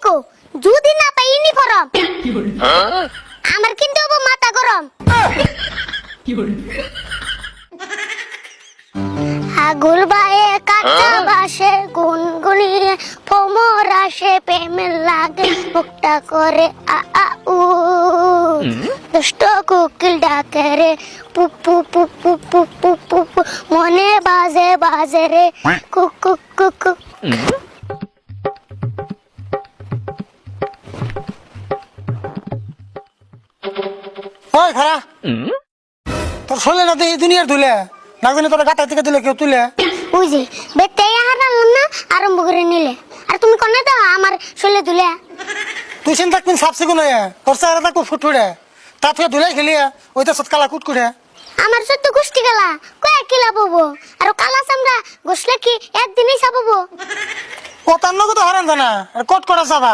দেখো যদি না পাই ইউনিফর্ম আমার কিন্তু হবো মাথা গরম। আগুল বায়ে কাঁচা বাসে গুনগুনিয়ে ভ্রমর আসে প্রেমের লাগে মুখটা করে আ আ উ দুষ্ট কোকিল ডাকে রে পু পু পু পু পু পু পু পু মনে বাজে বাজে রে কুক কুক কুক কুক। ওই খারা তোর শোলে না এই দুনিয়ার ধুলে না জানি তোর গাতা থেকে দিলে কেউ তুলে ওই যে বেতে হারালাম না আরম্ভ করে নিলে আর তুমি কোনে দাও আমার শরীরে ধুলে। তুই চিন্তা কিন সাফ সিকুন হয়ে তোর চেহারা থাকবো ফুটফুটে তা তুই ধুলাই খেলিয়া ওই তো কালা কুটকুটে আমার সত্য গোষ্ঠী গেলা কয়েক কিলা পাবো আর কালা চামড়া গোসলে কি একদিনই চাবো। ও তার নগদ হারান জানা আর কট করা চাবা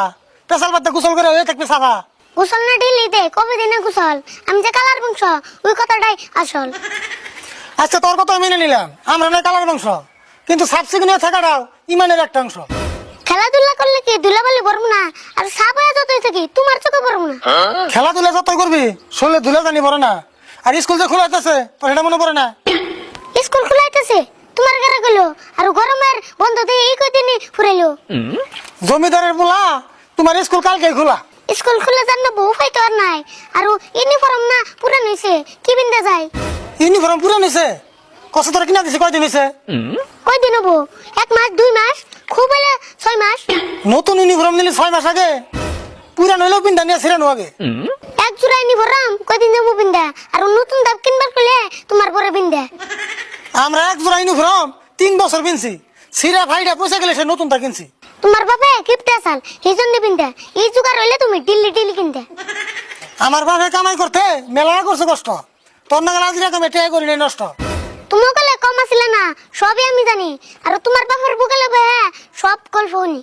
পেশাল বাদ গোসল করে হয়ে থাকবে চাবা গোসল না ঢিলি দে কবে দিনে গোসল আমি যে কালার বংশ ওই কথাটাই আসল। আচ্ছা তোর কথা মেনে নিলাম আমরা নয় কালার বংশ কিন্তু সাফ সিকুন হয়ে থাকাটাও ইমানের একটা অংশ। খেলাধুলা করলে কি ধুলাবালি পড়বো না আর সাপ হয়ে যতই থাকি তোমার চোখে পড়বো না। খেলাধুলা যতই করবি শরীরে ধুলে জানি পড়ে না আর স্কুল যে খোলা হইতেছে তোর এটা মনে পড়ে না। স্কুল খোলাইতেছে তোমার ঘরে গেল আর গরমের বন্ধ দিয়ে এই কদিনই ফুরাইলো। জমিদারের বলা তোমার স্কুল কালকে খোলা। স্কুল খুলে জানো বউ পাইতো আর নাই আর ইউনিফর্ম না পুরান হইছে কি বিন্দা যায়। ইউনিফর্ম পুরো নিছে কষ্ট তোর কিনা দিছে কয়দিন হইছে কয়দিন হবো 1 মাস 2 মাস খুব হলে 6 মাস। নতুন ইউনিফর্ম নিলে 6 মাস আগে পুরান হইলেও পিন্ডা নিয়ে ছিড়ানো আগে। এক জোড়া ইউনিফর্ম কয়দিন যাবো বিন্দা আর নতুন দাম কিনবার করলে তোমার পরে বিন্দা। আমরা এক জোড়া ইউনিফর্ম 3 বছর কিনছি ছিড়া ভাইটা পয়সা গেলে সে নতুনটা কিনছি। তোমার বাপে কিপটে আসাল এই জন্য বিন্দা এই জোগাড় হইলে তুমি ডিল্লি ডিল্লি কিনতে। আমার বাপে কামাই করতে মেলা করছে কষ্ট তোর না গেলে আজিরা কামে টেয়া করি নাই নষ্ট। তোমার গেলে কম আসিল না সবই আমি জানি আর তোমার বাপের বুকেলে বয়ে সব গল্প শুনি।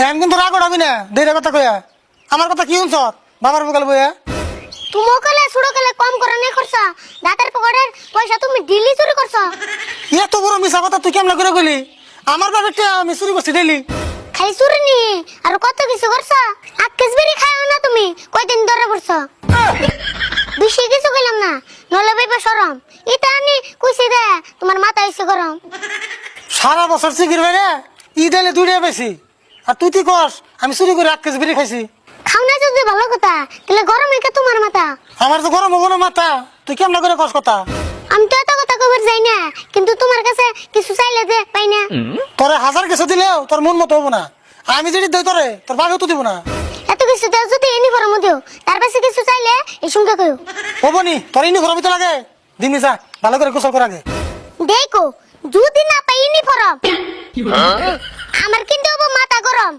এখন কিন্তু রাগ উঠাবি না দেড় কথা কয়া আমার কথা কি শুনছ বাবার বকাল বইয়া। তোমার গেলে ছোট গেলে কম করে নাই করছ দাঁতের পকেটের পয়সা তুমি ডিল্লি চুরি করছ। এত বড় মিশা কথা তুই কেমন করে গলি আমার বাপে টেয়া আমি চুরি করছি ডেলি। খাই চুরি নি আর কত কিছু করছ আক্কেস বেরি খাও না তুমি কয়দিন ধরে পড়ছ। বেশি কিছু কইলাম না নলে বাইবে সরম এটা আনি কইছি দে তোমার মাথা হইছে গরম। সারা বছর চিকির বাইরে ঈদ এলে 2টা বেশি আর তুই কি কস আমি চুরি করে 1 কেজি বিড়ি খাইছি। খাও না যদি ভালো কথা তাহলে গরম একে তোমার মাথা। আমার তো গরম হবো না মাথা তুই কেমন করে কস কথা। আমি তো এত কথা কবার যাই না কিন্তু তোমার কাছে কিছু চাইলে দে পাই না। তোরে 1000 কিছু দিলেও তোর মন মতো হবো না আমি যদি দেই তোরে তোর বাবাও তো দিব না। এত কিছু দেও যদি ইউনিফর্ম দিও তার কাছে কিছু চাইলে এই সঙ্গে কইও। হবো নি তোর ইউনিফর্ম তো লাগে দিনই যা ভালো করে গোসল কর আগে। দেখো যদি না পাই ইউনিফর্ম আমার কিন্তু হবো মাথা গরম।